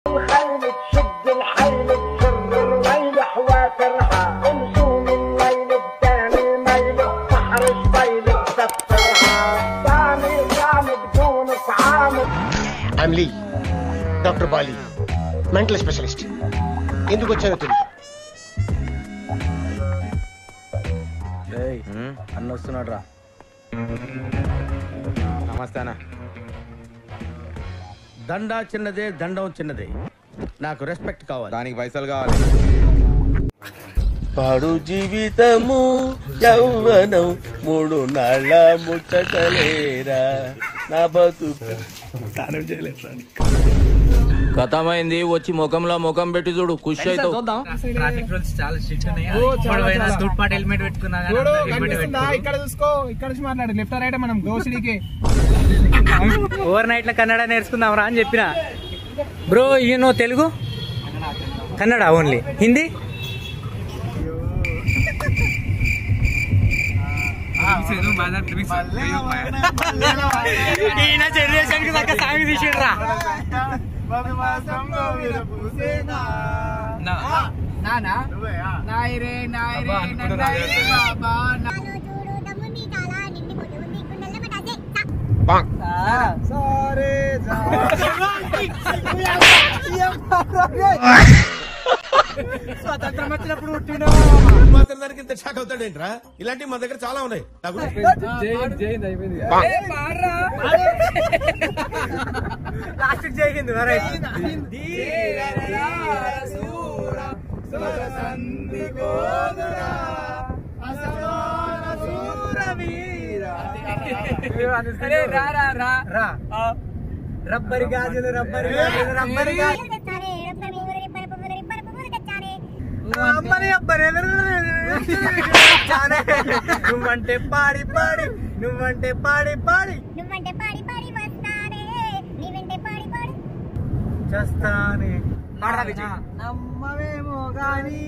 I'm Lee, Dr. Bali, mental specialist. ఎందుకు వచ్చానో తెలియదు. అన్న వస్తున్నాడు రా. నమస్తే అన్న. దండా చిన్నదే, దండం చిన్నదే. నాకు రెస్పెక్ట్ కావాలి, దానికి పైసలు కావాలి. పాడు జీవితము యౌవనం మూడు నాళ్ళ ముచ్చటలేరా నా బతుకు. కథమైంది, వచ్చి ముఖంలో ముఖం పెట్టి చూడు, ఖుషి అవుతావు. ట్రాఫిక్ రూల్స్ చాలా స్ట్రిక్ట్ ఉన్నాయి. హెల్మెట్ పెట్టుకున్నా ఇక్కడ చూసుకో, ఇక్కడ నుంచి మాట్లాడు. లెఫ్ట్ రైట్ మనం గోసిడికి ఓవర్ నైట్ లో కన్నడ నేర్చుకుందాం రా అని చెప్పిన. Bro you Telugu, Kannada only, Hindi generation కి తగ్గ సాంగ్ తీసిండ్రా. స్వతంత్రం వచ్చినప్పుడు పుట్టిన మాత్రం దానికి ఇంత షాక్ అవుతాడేంట్రా? ఇలాంటివి మా దగ్గర చాలా ఉన్నాయి. లాస్ట్ జైహింద్ రబ్బరి గాజులు, రబ్బరి గాజులు, రబ్బరి గాజులు. నువ్వంటే పాడి పాడి, నువ్వంటే పాడి పాడి, నువ్వంటే పాడి పాడి వస్తానే, నీవంటే పాడి పాడి చేస్తానే. నమ్మవేమో గాని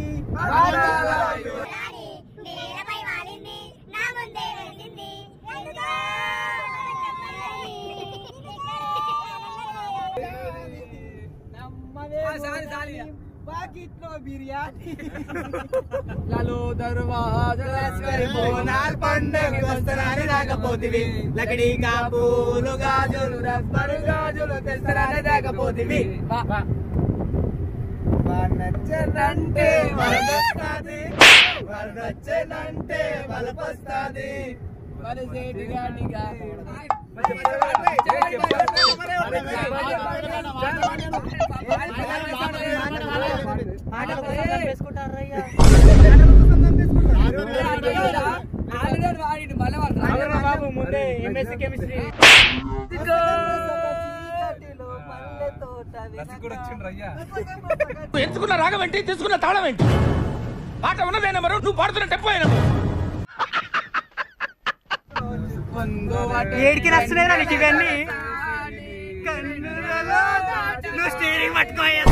బాకిట్లో బిర్యానీ లాలో దర్వాజాలు పండుగ వస్తారని రాకపోతివి, లకడీ కాపులు గాజులు, రబ్బరు గాజులు తెస్తారని రాకపోతివి. నచ్చనంటే వరదొస్తాది, వరదొచ్చనంటే వలపొస్తాది. ముందే ఎంఎస్సీ కెమిస్ట్రీ ఎంచుకున్న రాగం ఏంటి, తీసుకున్న తాళం ఏంటి? పాట ఉన్నదే నెంబరు, నువ్వు పాడుతున్న టెంపో అయినప్పుడు ఏడికి నస్తున్నాయి నీకు ఇవన్నీ. నువ్వు స్టీరింగ్ పట్టుకోవాలి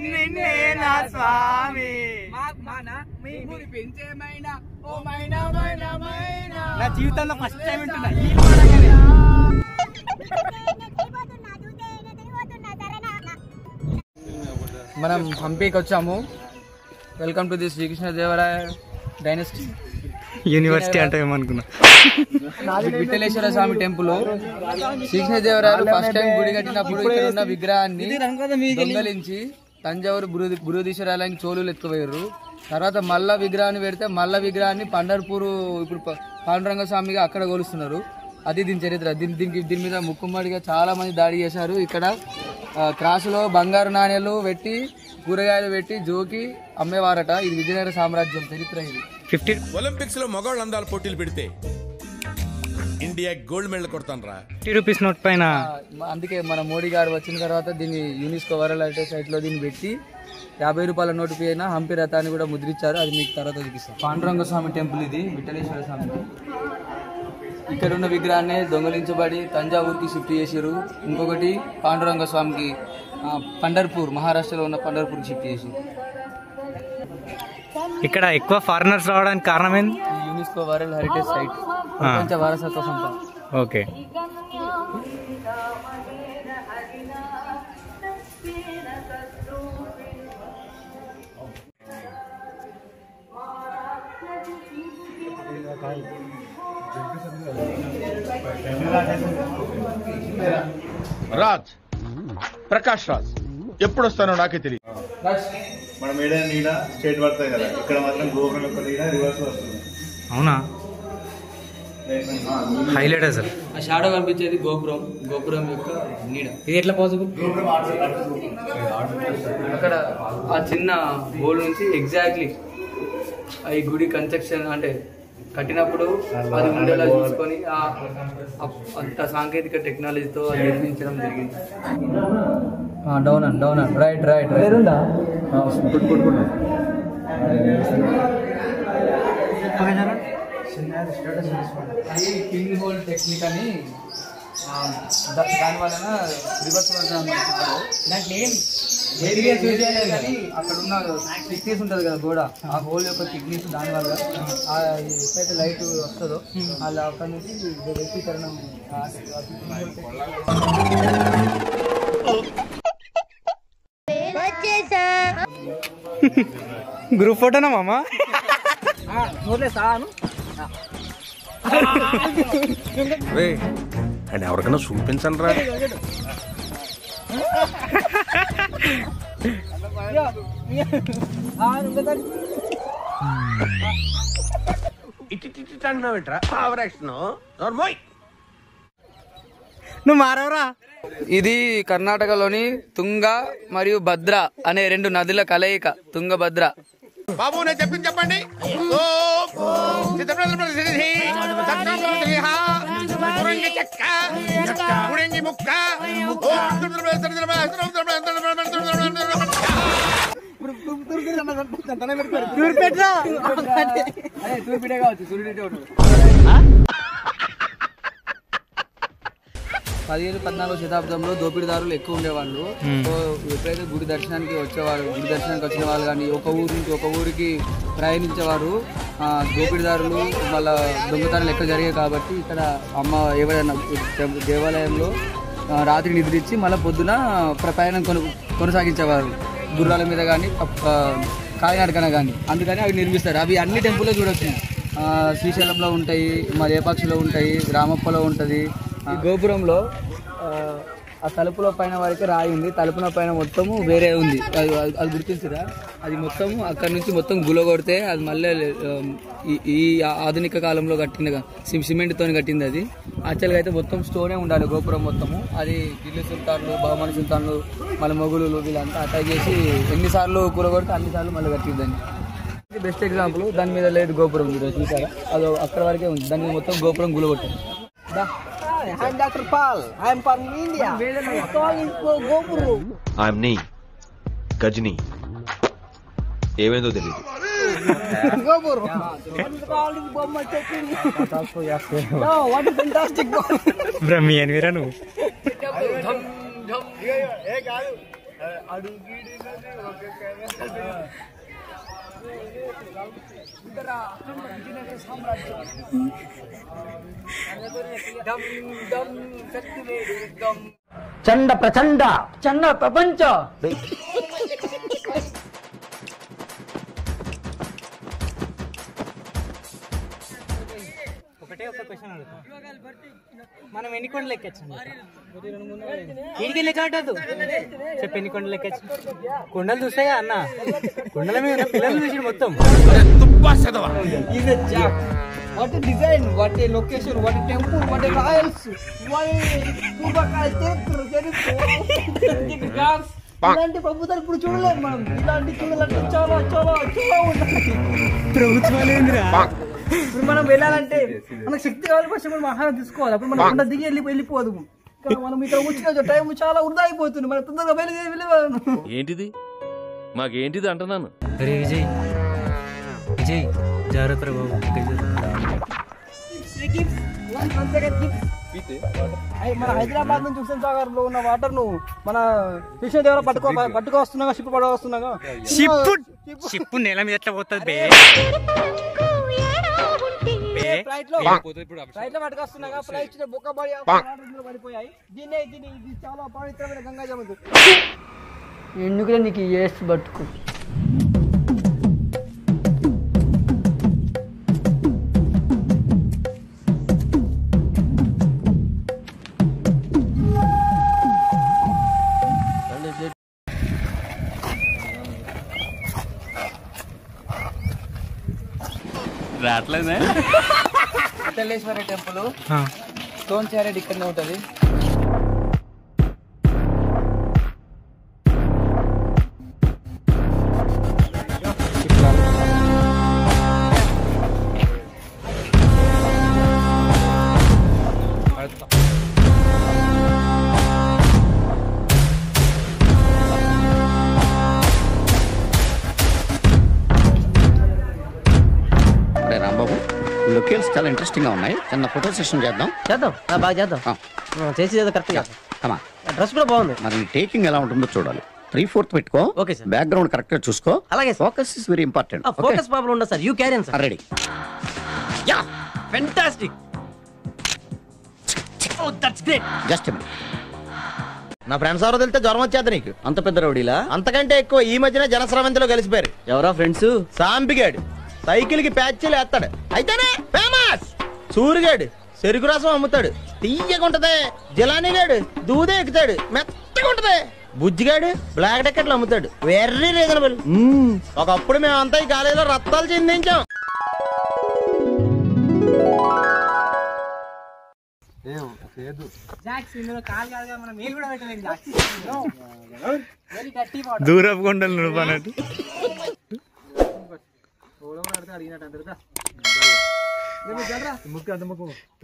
నిన్నే నా స్వామి, నా జీవితంలో ఫస్ట్ టైం వింటున్నా. మనం హంపీకి వచ్చాము. Welcome to the Sri Krishnadevaraya dynasty university అంటే ఏమనుకున్నా. విఠలేశ్వర స్వామి టెంపుల్. శ్రీకృష్ణదేవరాయలు ఫస్ట్ టైం గుడి కట్టినప్పుడు ఇక్కడ ఉన్న విగ్రహాన్ని దొంగలించి తంజావూరు బృహదీశ్వరాలయానికి చోళులు ఎత్తుకుపోయారు. తర్వాత మల్ల విగ్రహాన్ని పెడితే మల్ల విగ్రహాన్ని పండర్పూర్ ఇప్పుడు పాండురంగ స్వామిగా అక్కడ కొలుస్తున్నారు. అది దీని చరిత్ర. దీని మీద ముక్కుమ్మడిగా చాలా మంది దాడి చేశారు. ఇక్కడ క్రాసులో బంగారు నాణ్యాలు పెట్టి, కూరగాయలు పెట్టి జోకి అమ్మేవారట. ఇది విజయనగర సామ్రాజ్యం చరిత్ర. ఇది ఒలింపిక్స్ లో మగవాళ్ళు అందాల పోటీలు పెడితే ఇండియా గోల్డ్ మెడల్ కొడతాను రా. 50 రూపీస్ నోట్ పైన. అందుకే మన మోడీ గారు వచ్చిన తర్వాత దీన్ని యునెస్కో వరల్డ్ హెరిటేజ్ సైట్ లో దీన్ని పెట్టి 50 రూపాయల నోటు పైన హంపి రథాన్ని కూడా ముద్రించారు. అది మీకు తర్వాత చూపిస్తాం. పాండురంగ స్వామి టెంపుల్ ఇది, విఠలేశ్వర స్వామి. ఇక్కడ ఉన్న విగ్రహాన్ని దొంగలించబడి తంజావూరుకి షిఫ్ట్ చేసారు. ఇంకొకటి పాండురంగ స్వామికి పండర్పూర్, మహారాష్ట్రలో ఉన్న పండర్పూర్కి షిఫ్ట్ చేసారు. ఇక్కడ ఎక్కువ ఫారినర్స్ రావడానికి కారణం ఏంది? యునెస్కో వరల్డ్ హెరిటేజ్ సైట్, ప్రపంచ వారసత్వ సంపద. ఓకే. రాజ్, ప్రకాష్ రాజ్ ఎప్పుడు వస్తానో నాకే తెలియదు. మనం ఏదైనా నీడ స్టేట్ పడతాయి కదా, ఇక్కడ మాత్రం గోపురం యొక్క నీడ రివర్స్ వస్తుంది. అవునా, హైలైట్ అసలు. ఆ షాడో కనిపించేది గోపురం యొక్క నీడ. ఇది ఎట్లా పాసిబుల్? అక్కడ ఆ చిన్న హోల్ నుంచి ఎగ్జాక్ట్లీ ఈ గుడి కన్స్ట్రక్షన్ అంటే కట్టినప్పుడు అది ఉండేలా చూసుకొని అంత సాంకేతిక టెక్నాలజీతో అది నిర్మించడం జరిగింది. డౌన్ రైట్ అది కింగ్ హోల్ టెక్నిక్ అని దాని వలన రివర్స్ కానీ అక్కడ ఉన్న థిక్నెస్ ఉంటుంది కదా గోడ, ఆ హోల్ యొక్క థిక్నెస్ దాని వల్ల ఎప్పుడైతే లైట్ వస్తుందో అలా అక్కడ నుంచి వ్యక్తీకరణ గ్రూప్ ఫోటోనా మామా? అండ్ ఎవరికైనా చూపించండి రా. నువ్వు మారవరా. ఇది కర్ణాటకలోని తుంగ మరియు భద్ర అనే రెండు నదుల కలయిక తుంగభద్ర. బాబు నేను చెప్పింది చెప్పండి. పదిహేను 14వ శతాబ్దంలో దోపిడీదారులు ఎక్కువ ఉండేవాళ్ళు. సో ఎప్పుడైతే గుడి దర్శనానికి వచ్చిన వాళ్ళు కానీ ఒక ఊరు నుంచి ఒక ఊరికి ప్రయాణించేవారు. దోపిడీదారులు వాళ్ళ దొంగతనాలు ఎక్కువ జరిగాయి కాబట్టి ఇక్కడ ఏవైనా దేవాలయంలో రాత్రి నిద్రించి మళ్ళీ పొద్దున ప్రయాణం కొనసాగించేవారు గుర్రాల మీద కానీ కాలినడకన కానీ. అందుకని అవి నిర్మిస్తారు. అవి అన్ని టెంపుల్లో చూడొచ్చు. శ్రీశైలంలో ఉంటాయి, మా లేపాక్షిలో ఉంటాయి, రామప్పలో ఉంటుంది. ఈ గోపురంలో ఆ తలుపుల పైన వరకు రాయి ఉంది, తలుపుల పైన మొత్తము వేరే ఉంది. అది గుర్తించరా? అది మొత్తం అక్కడ నుంచి మొత్తం గులగొడితే అది మళ్ళీ ఈ ఆధునిక కాలంలో కట్టిన సిమెంట్తో కట్టింది. అది యాక్చువల్గా అయితే మొత్తం స్టోనే ఉండాలి గోపురం మొత్తము. అది ఢిల్లీ సుల్తాన్లు, బహుమని సుల్తాన్లు, మళ్ళీ మొగులు వీళ్ళంతా అటాక్ చేసి ఎన్నిసార్లు కూలగొడితే అన్నిసార్లు మళ్ళీ కట్టిందని. ఇది బెస్ట్ ఎగ్జాంపుల్. దాని మీద లేదు గోపురం, చూసారా? అది అక్కడ వరకే ఉంది. దాని మీద మొత్తం గోపురం గులగొట్టారు. I'm Dr. Pal. I'm from India. Calling for Gopuru. I'm Nee. Gajni. ఏమైందో తెలియదు. Gopuru. What is calling Bomma Chakri? No, what is fantastic. Brahmi అని వీరా నువ్వు. చండ ప్రచండ చండ ప్రపంచ. ఒకటే ఒక క్వశ్చన్ అడుగుతా, మనం ఎన్ని కొండలు ఎక్కొచ్చాం? ఇంటికి లెక్క అంటదు చెప్పు, ఎన్ని కొండలు ఎక్కొచ్చు? కొండలు చూస్తాయా అన్న? కొండల మీద పిల్లలు చూసి మొత్తం What a design, what a location, what a temple, what a royals, what ఇలాంటి ప్రభుత్వాలు ఇప్పుడు చూడలేదు మనం. ఇలాంటి చూడాలంటే చాలా చాలా చాలా ఉన్నాయి. ప్రభుత్వాలు ఇప్పుడు మనం వెళ్ళాలంటే మనకు శక్తి కావాలి, ఫస్ట్ మనం ఆహారం తీసుకోవాలి. అప్పుడు మనం కొండ దిగి వెళ్ళిపోదు. మనం ఇక్కడ వచ్చిన టైం చాలా వృధా అయిపోతుంది. మనం తొందరగా వెళ్ళి ఏంటిది మాకేంటిది అంటున్నాను. అరే విజయ్ విజయ్ జాగ్రత్త బాబు. మన హైదరాబాద్ నుంచి హుస్సేన్ సాగర్ లో ఉన్న వాటర్ ను మన కృష్ణదేవర పట్టుకు వస్తున్నాగా, షిప్ పట్టుకు వస్తున్నాగా. షిప్ నేల మీద ఎట్లా పోతుంది? ఫ్లైట్ లో పట్టుకొస్తున్నాగా, ఫ్లైట్ బొక్క పడిపోయాయి. ఇది చాలా పవిత్రమైన గంగా జముడు. ఎందుకులే నీకు ఏసు బతుకు. రావట్లేదే విఠలేశ్వర టెంపుల్ స్టోన్ చారెడ్ ఇక్కడనే ఉంటుంది. రాంబాబు లొకేషన్స్ చాలా ఇంట్రెస్టింగ్ గా ఉన్నాయి. చిన్న ఫోటో సెషన్ చేద్దాం. బాగా చేద్దాం. చేసి కరెక్ట్ డ్రెస్ కూడా బాగుంది. మరి టేకింగ్ ఎలా ఉంటుందో చూడాలి. 3/4 పెట్టుకో. Okay sir. బ్యాక్గ్రౌండ్ కరెక్ట్ గా చూసుకో. అలాగే focus is very important. Focus problem ఉండదు sir. You carry on sir. Ready. Ya fantastic. Oh that's great. Just minute. నా ఫ్రెండ్స్ ఎవరో తెలితే జ్వరం వచ్చేది నీకు. అంత పెద్ద రౌడీలా? అంతకంటే ఎక్కువ ఈ మధ్యన జనస్రవంతిలో కలిసిపోయారు. ఎవరా ఫ్రెండ్స్? సాంబిగాడు సైకిల్ కి ప్యాచ్లు వేస్తాడు, అయితేనే ఫేమస్. సూరిగాడు చెరుకు రసం అమ్ముతాడు, తీయగుంటది. జిలానీగాడు దూదే ఎక్కుతాడు, మెత్తగా ఉంటది. బుజ్జిగాడు బ్లాక్ టికెట్లు అమ్ముతాడు, వెర్రీ రీజనబుల్. ఒకప్పుడు మేమంతా ఈ కాలేజీలో రత్తాలు చెందించాం. దూరపు కొండలు నువ్వు అన్నట్టు.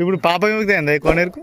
ఇప్పుడు పాప ఏమిటి కొనేరుకు